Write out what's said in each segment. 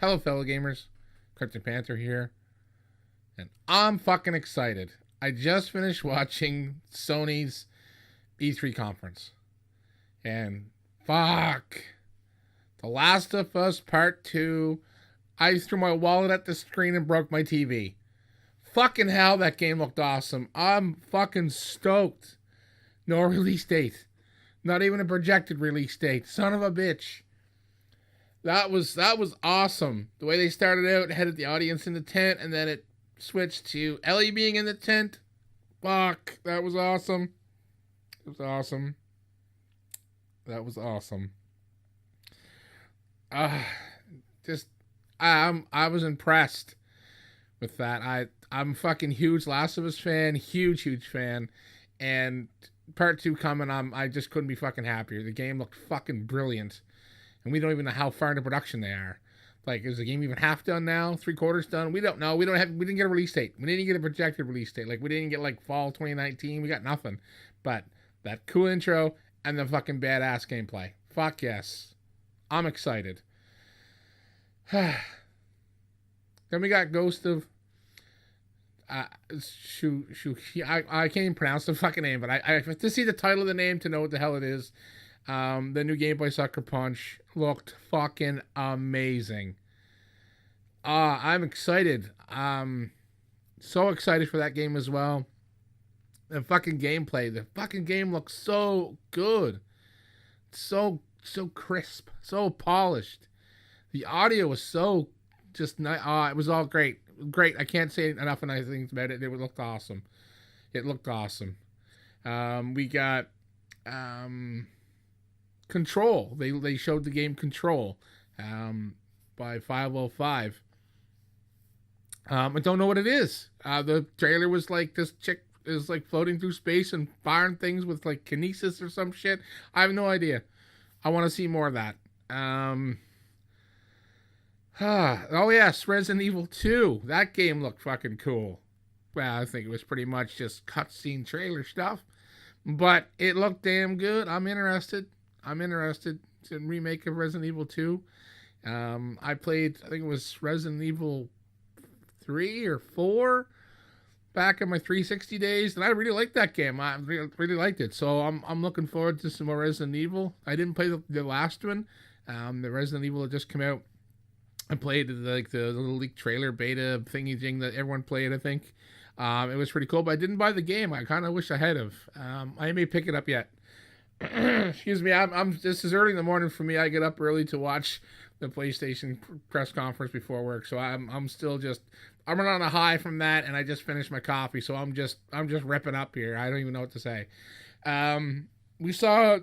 Hello, fellow gamers. Panther here. And I'm fucking excited. I just finished watching Sony's E3 conference. And fuck. The Last of Us Part 2. I threw my wallet at the screen and broke my TV. Fucking hell, that game looked awesome. I'm fucking stoked. No release date. Not even a projected release date. Son of a bitch. That was awesome. The way they started out, had the audience in the tent, and then it switched to Ellie being in the tent. Fuck, that was awesome. It was awesome. That was awesome. I was impressed with that. I'm a fucking huge Last of Us fan, huge fan, and Part 2 coming, I just couldn't be fucking happier. The game looked fucking brilliant. And we don't even know how far into production they are. Like, is the game even half done now? 3/4 done? We don't know. We didn't get a release date. We didn't get a projected release date. Like, we didn't get, like, fall 2019. We got nothing. But that cool intro and the fucking badass gameplay. Fuck yes. I'm excited. Then we got Ghost of... I can't even pronounce the fucking name, but I have to see the title of the name to know what the hell it is. The new Game Boy Sucker Punch looked fucking amazing. I'm excited. So excited for that game as well. The fucking gameplay. The fucking game looks so good. So crisp. So polished. The audio was so just nice. It was all great. Great. I can't say enough nice things about it. It looked awesome. It looked awesome. We got... Control. They showed the game Control by 505. I don't know what it is. The trailer was like this chick is like floating through space and firing things with like kinesis or some shit. I have no idea. I want to see more of that. Oh yes, Resident Evil 2. That game looked fucking cool. Well, I think it was pretty much just cutscene trailer stuff, but it looked damn good. I'm interested in remake of Resident Evil 2. I played, I think it was Resident Evil 3 or 4 back in my 360 days, and I really liked that game. I really liked it. So I'm looking forward to some more Resident Evil. I didn't play the last one, the Resident Evil that just came out. I played the little leak trailer beta thingy thing that everyone played, I think. It was pretty cool, but I didn't buy the game. I kind of wish I had have. I may pick it up yet. Excuse me, this is early in the morning for me. I get up early to watch the PlayStation press conference before work, so I'm still just I'm on a high from that, and I just finished my coffee, so I'm just ripping up here. I don't even know what to say. We saw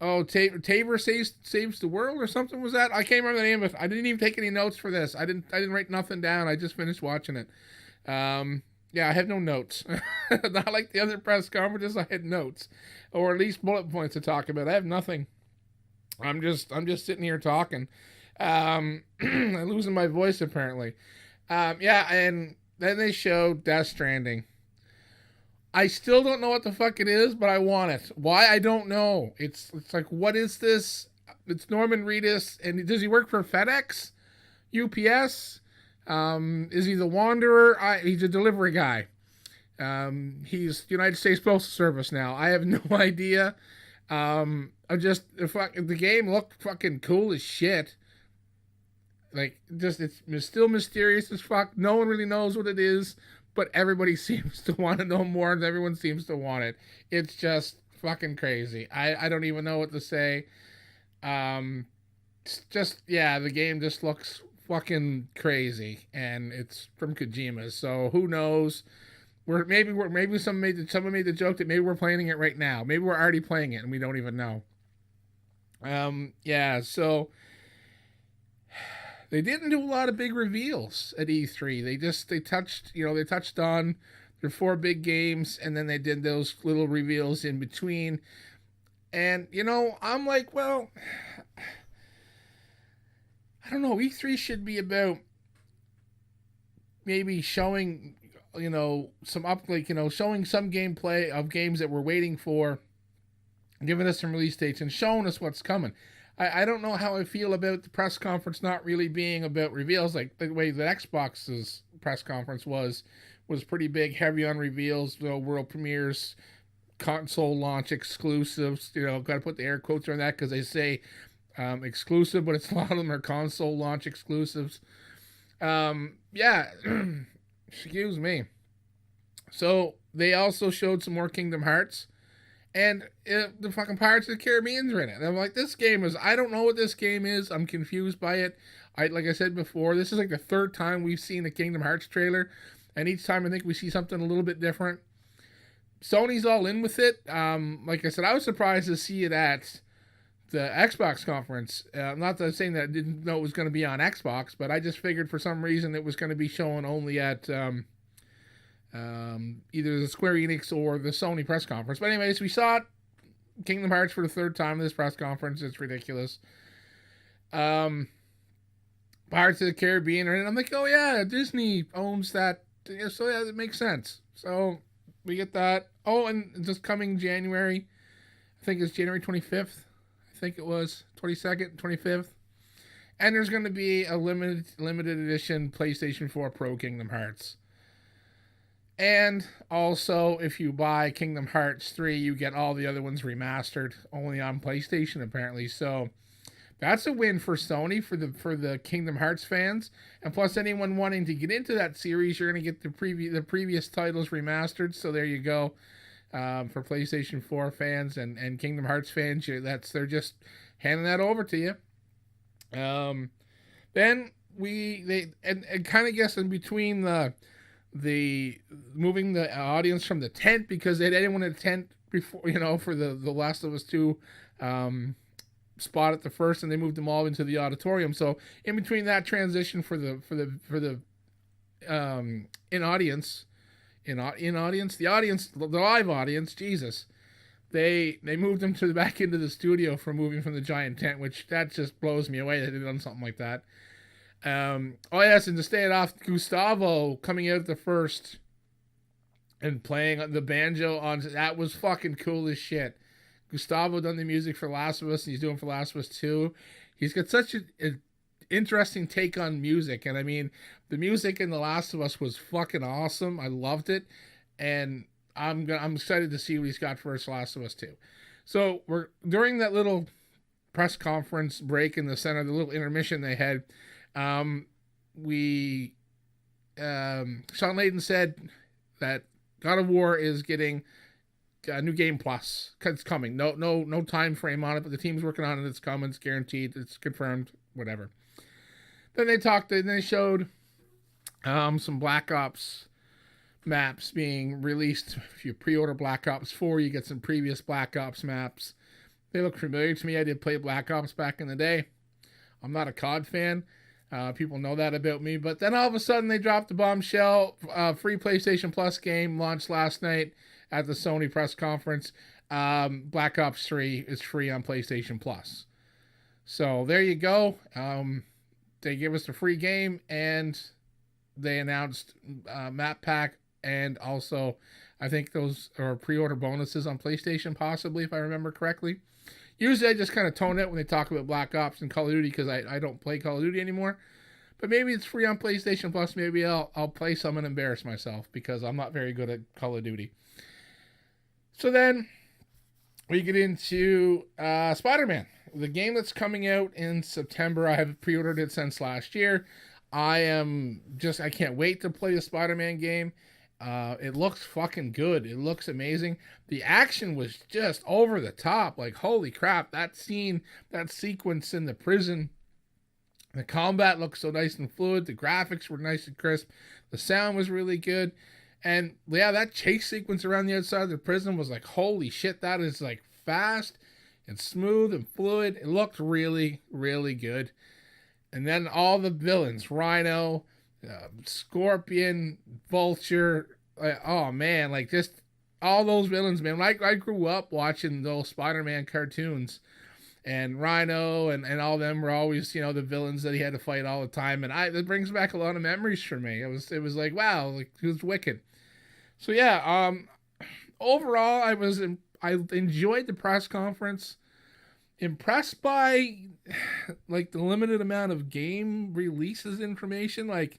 Tabor saves the world or something. Was that? I can't remember the name of it. I didn't even take any notes for this. I didn't write nothing down. I just finished watching it. Yeah, I have no notes. Not like the other press conferences. I had notes, or at least bullet points to talk about. I have nothing. I'm just sitting here talking. I'm losing my voice apparently. Yeah, and then they showed Death Stranding. I still don't know what the fuck it is, but I want it. Why? I don't know. It's like, what is this? It's Norman Reedus, and does he work for FedEx? UPS? Is he the Wanderer? He's a delivery guy. He's United States Postal Service now. I have no idea. The game looked fucking cool as shit. Like, it's still mysterious as fuck. No one really knows what it is, but everybody seems to want to know more, and everyone seems to want it. It's just fucking crazy. I don't even know what to say. The game just looks fucking crazy, and it's from Kojima, so who knows? Maybe someone made the joke that maybe we're playing it right now. Maybe we're already playing it and we don't even know. So they didn't do a lot of big reveals at E3. They touched on their 4 big games, and then they did those little reveals in between. And I'm like, well, I don't know. E3 should be about maybe showing, showing some gameplay of games that we're waiting for, giving us some release dates, and showing us what's coming. I don't know how I feel about the press conference not really being about reveals, like the way that Xbox's press conference was pretty big, heavy on reveals, world premieres, console launch exclusives. Got to put the air quotes on that because they say exclusive, but it's a lot of them are console launch exclusives. Yeah, excuse me. So they also showed some more Kingdom Hearts, and the fucking Pirates of the Caribbean's are in it. And I'm like, this game is. I don't know what this game is. I'm confused by it. Like I said before, this is like the third time we've seen the Kingdom Hearts trailer, and each time I think we see something a little bit different. Sony's all in with it. Like I said, I was surprised to see it at the Xbox conference. Not that I'm saying that I didn't know it was going to be on Xbox, but I just figured for some reason it was going to be shown only at either the Square Enix or the Sony press conference. But anyways, we saw it, Kingdom Hearts for the third time in this press conference. It's ridiculous. Pirates of the Caribbean, and I'm like, oh yeah, Disney owns that, so yeah, it makes sense. So we get that. Oh, and just coming January, I think it's January 25th. I think it was 22nd, 25th. And there's going to be a limited edition PlayStation 4 Pro Kingdom Hearts. And also, if you buy Kingdom Hearts 3, you get all the other ones remastered, only on PlayStation apparently. So that's a win for Sony for the Kingdom Hearts fans. And plus, anyone wanting to get into that series, you're going to get the previous titles remastered. So there you go. For PlayStation 4 fans and Kingdom Hearts fans, they're just handing that over to you. Then they kind of guess in between the moving the audience from the tent, because they didn't want a tent before, for the Last of Us 2 spot at the first, and they moved them all into the auditorium. So in between that transition for the in audience, the live audience, Jesus, they moved them to the back into the studio for moving from the giant tent, which that just blows me away that they've done something like that. Oh yes, and to stay it off, Gustavo coming out at the first and playing the banjo on that was fucking cool as shit. Gustavo done the music for Last of Us, and he's doing for Last of Us 2. He's got such an interesting take on music, and I mean, the music in The Last of Us was fucking awesome. I loved it, and I'm excited to see what he's got for his Last of Us 2. So we're during that little press conference break in the center, the little intermission they had. Sean Layden said that God of War is getting a new game plus. It's coming. No time frame on it, but the team's working on it. It's coming. It's guaranteed. It's confirmed. Whatever. Then they showed some Black Ops maps being released. If you pre-order Black Ops 4, you get some previous Black Ops maps. They look familiar to me. I did play Black Ops back in the day. I'm not a COD fan. People know that about me. But then all of a sudden they dropped the bombshell. Free PlayStation Plus game launched last night at the Sony press conference. Black Ops 3 is free on PlayStation Plus. So there you go. They give us the free game, and they announced map pack, and also I think those are pre-order bonuses on PlayStation, possibly, if I remember correctly. Usually I just kind of tone it when they talk about Black Ops and Call of Duty because I don't play Call of Duty anymore. But maybe it's free on PlayStation Plus. Maybe I'll play some and embarrass myself because I'm not very good at Call of Duty. So then we get into Spider-Man, the game that's coming out in September. I have pre-ordered it since last year. I can't wait to play the Spider-Man game. It looks fucking good. It looks amazing. The action was just over the top. Like, holy crap, that sequence in the prison, the combat looked so nice and fluid. The graphics were nice and crisp. The sound was really good. And yeah, that chase sequence around the outside of the prison was like, holy shit, that is like fast and smooth and fluid. It looked really, really good. And then all the villains, Rhino, Scorpion, Vulture, oh man, like just all those villains, man. I grew up watching those Spider-Man cartoons, and Rhino and all them were always, the villains that he had to fight all the time, and it brings back a lot of memories for me. It was like, wow, like it was wicked. So yeah, overall I enjoyed the press conference. Impressed by like the limited amount of game releases information. Like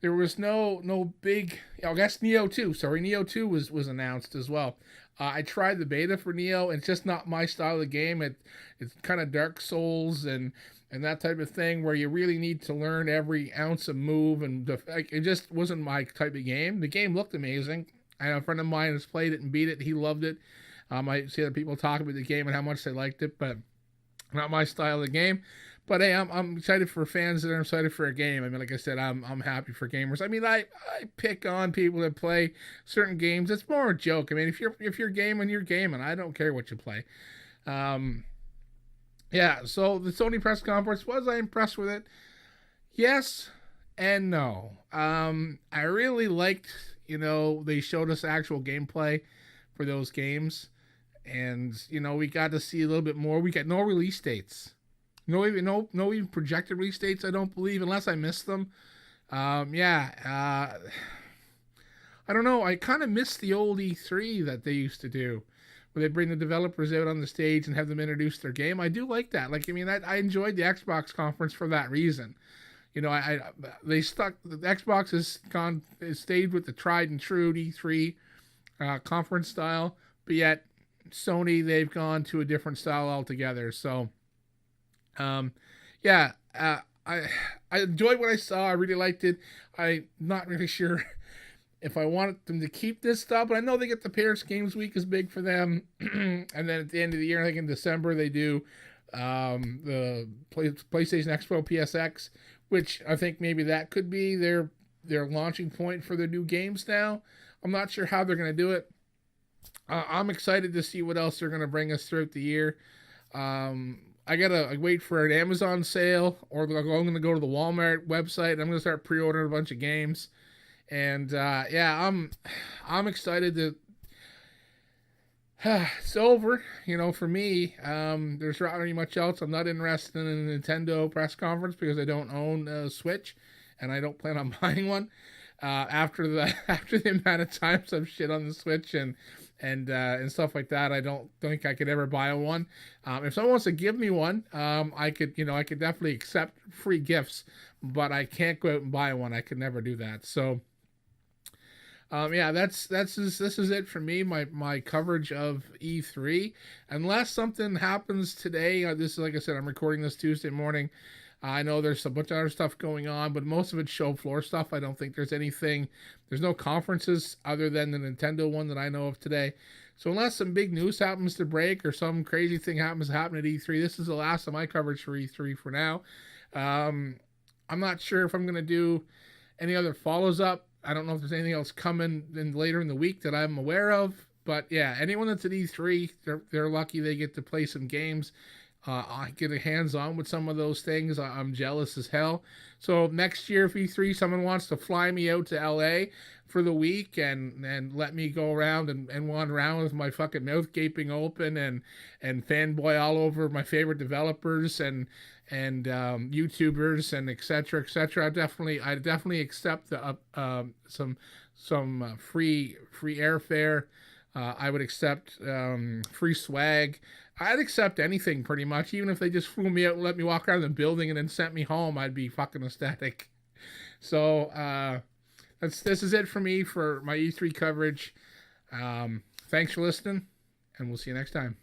there was no big. I guess Neo 2. Sorry, Neo 2 was announced as well. I tried the beta for Neo. It's just not my style of game. It's kind of Dark Souls and that type of thing where you really need to learn every ounce of move and like, it just wasn't my type of game. The game looked amazing. I know a friend of mine has played it and beat it. He loved it. I see other people talk about the game and how much they liked it, but not my style of game. But hey, I'm excited for fans that are excited for a game. I mean, like I said, I'm happy for gamers. I mean, I pick on people that play certain games. It's more a joke. I mean, if you're gaming, you're gaming. I don't care what you play. Um, yeah. So the Sony press conference, was I impressed with it? Yes and no. I really liked. They showed us actual gameplay for those games, and we got to see a little bit more. We got no release dates. No even projected release dates. I don't believe, unless I missed them. Yeah. I don't know. I kind of miss the old E3 that they used to do, where they bring the developers out on the stage and have them introduce their game. I do like that. Like, I mean, I enjoyed the Xbox conference for that reason. They stuck. The Xbox has stayed with the tried and true E3 conference style, but yet Sony, they've gone to a different style altogether. So yeah, I enjoyed what I saw. I really liked it. I'm not really sure if I want them to keep this stuff, but I know they get the Paris Games Week is big for them, and then at the end of the year, I think in December they do the PlayStation Expo PSX, which I think maybe that could be their launching point for their new games now. I'm not sure how they're going to do it. I'm excited to see what else they're going to bring us throughout the year. I gotta wait for an Amazon sale, or I'm going to go to the Walmart website. And I'm going to start pre-ordering a bunch of games, and yeah, I'm excited to. It's over, for me. There's not really much else. I'm not interested in a Nintendo press conference because I don't own a Switch, and I don't plan on buying one. After the amount of times I've shit on the Switch and stuff like that, I don't think I could ever buy one. If someone wants to give me one, I could definitely accept free gifts, but I can't go out and buy one. I could never do that. So yeah, this is it for me. My coverage of E3, unless something happens today. This is, like I said, I'm recording this Tuesday morning. I know there's a bunch of other stuff going on, but most of it's show floor stuff. I don't think there's anything. There's no conferences other than the Nintendo one that I know of today. So unless some big news happens to break or some crazy thing happens to happen at E3, this is the last of my coverage for E3 for now. I'm not sure if I'm going to do any other follows up. I don't know if there's anything else coming later in the week that I'm aware of. But yeah, anyone that's at E3, they're lucky they get to play some games. I get a hands on with some of those things. I'm jealous as hell. So next year, if E3, someone wants to fly me out to LA for the week and let me go around and wander around with my fucking mouth gaping open and fanboy all over my favorite developers and YouTubers and etc. etc. I definitely accept the some free airfare. I would accept free swag. I'd accept anything pretty much, even if they just flew me out and let me walk around the building and then sent me home. I'd be fucking ecstatic. So this is it for me for my E3 coverage. Thanks for listening, and we'll see you next time.